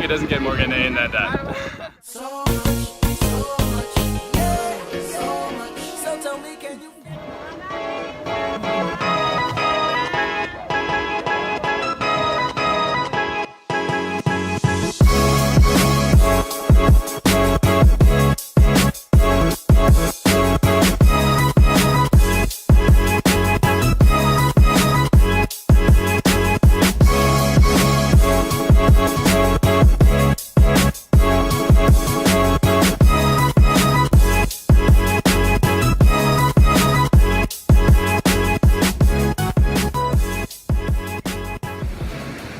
it doesn't get more Ghanaian than that.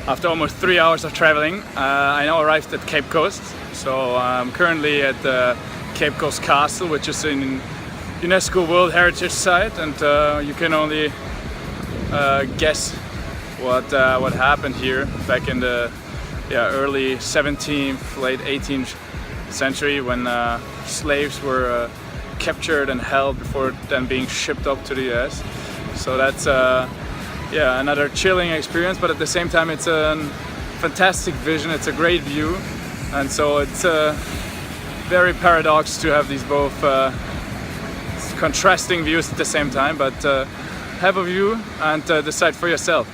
After almost 3 hours of traveling, I now arrived at Cape Coast. So I'm currently at the Cape Coast Castle, which is in UNESCO World Heritage Site, and you can only guess what happened here back in the early 17th, late 18th century, when slaves were captured and held before then being shipped up to the US. So that's another chilling experience, but at the same time it's a fantastic vision, it's a great view, and so it's very paradox to have these both contrasting views at the same time, but have a view and decide for yourself.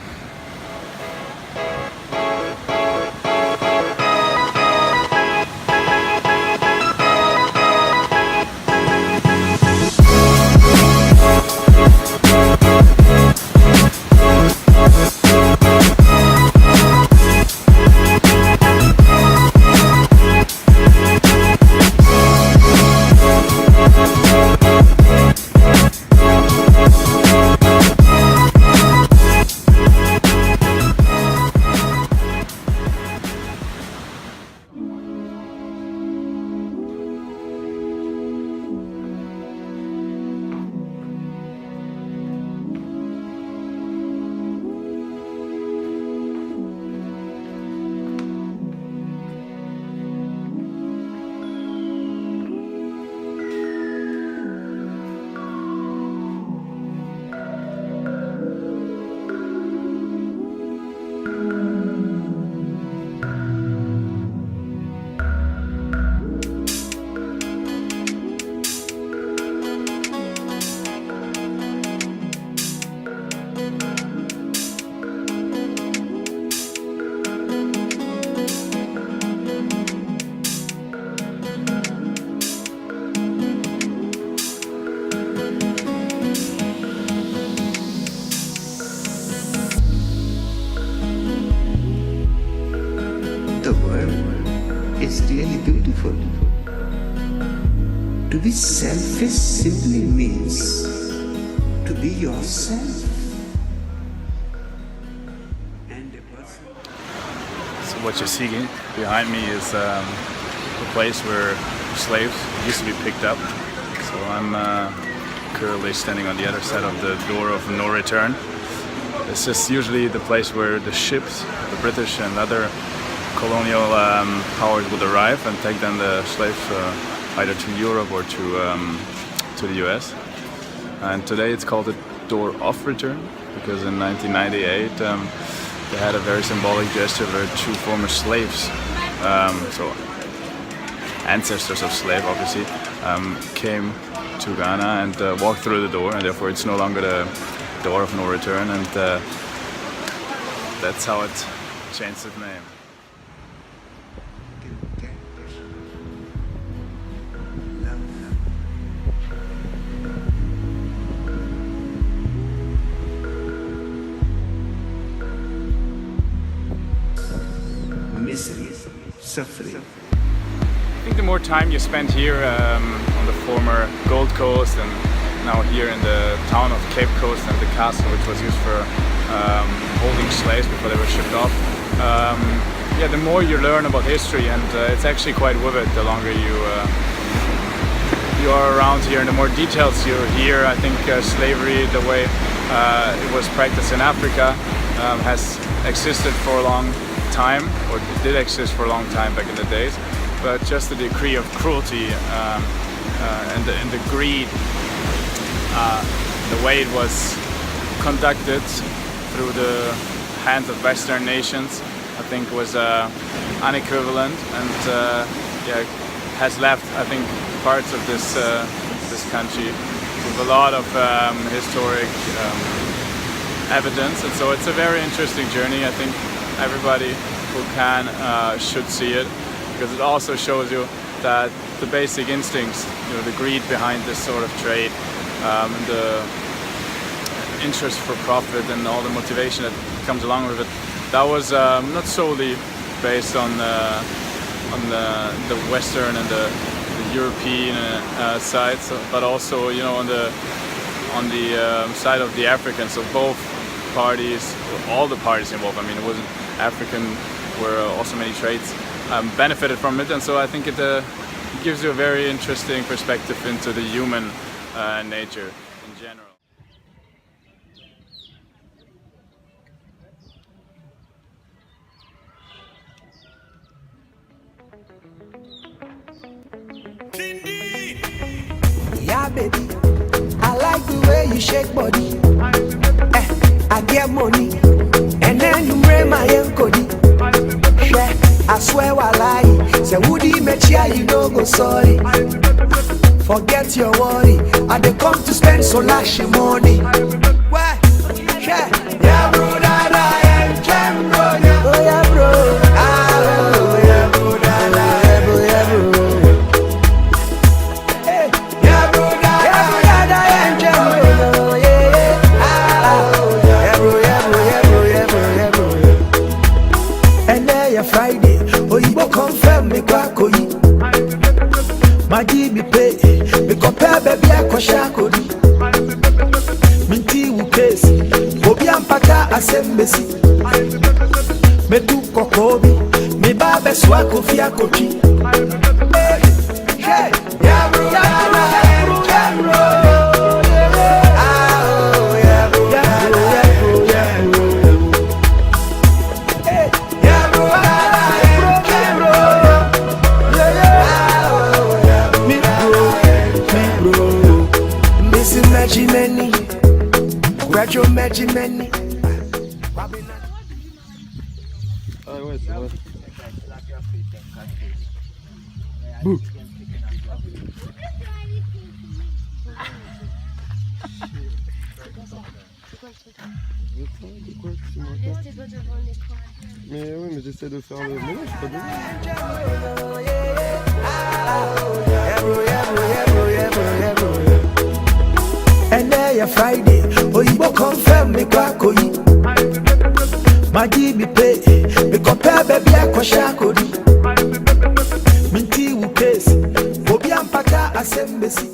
It's really beautiful. To be selfish simply means to be yourself. So what you're seeing behind me is the place where slaves used to be picked up. So I'm currently standing on the other side of the door of no return. This is usually the place where the ships, the British and other colonial powers would arrive and take then the slaves either to Europe or to the US. And today it's called the door of return because in 1998 they had a very symbolic gesture where two former slaves, so ancestors of slave obviously, came to Ghana and walked through the door, and therefore it's no longer the door of no return, and that's how it changed its name. Misery, suffering. I think the more time you spend here on the former Gold Coast and now here in the town of Cape Coast and the castle, which was used for holding slaves before they were shipped off, the more you learn about history, and it's actually quite vivid the longer you are around here and the more details you hear. I think slavery, the way it was practiced in Africa, has existed for a long time, or it did exist for a long time back in the days, but just the degree of cruelty and the greed, the way it was conducted through the hands of Western nations, I think was unequivalent, and has left, I think, parts of this country with a lot of historic evidence, and so it's a very interesting journey. I think everybody who can should see it, because it also shows you that the basic instincts, the greed behind this sort of trade, and the interest for profit and all the motivation that comes along with it, that was not solely based on the Western and the European side, but also on the side of the Africans. So both parties, all the parties involved. I mean, it wasn't African, where also many trades benefited from it, and so I think it gives you a very interesting perspective into the human nature in general. Yeah, baby, I like the way you shake body. I get money, and then you bring my encode. Yeah, I swear I lie. Say, Woody, met you don't go sorry. Forget your worry. I dey come to spend so lash money. Why? Yeah, yeah, bro, dada, and jam, bro. Oh yeah, bro. Ah, oh yeah, bro, dada, bro, yeah, bro. Hey, yeah, bro, dada, and jam, bro. Yeah, ah, oh yeah, bro, yeah, bro, yeah, bro, yeah, bro, yeah, bro. And then yeah, Friday, oh you go confirm me kwakoi. Magi be pay, me compare baby I koshakodi. Minti wu case, obi ampaka asembesi. Me du kokobi, me ba beswa kofi akochi. Hey, yeah bro, yeah bro, yeah bro. Ah oh yeah bro, yeah bro, yeah bro, yeah bro. Hey, yeah bro, yeah bro, yeah bro. Me bro, missing magic many, gradual magic many. Ah ouais, c'est vrai. Mais oui, mais j'essaie de faire le... Mais non, je suis pas bien. And then yeah, Friday, oh you go confirm me kwakoi. Magi be pay, me compare baby I koshakodi. Minti wu case, obi ampaka asembesi.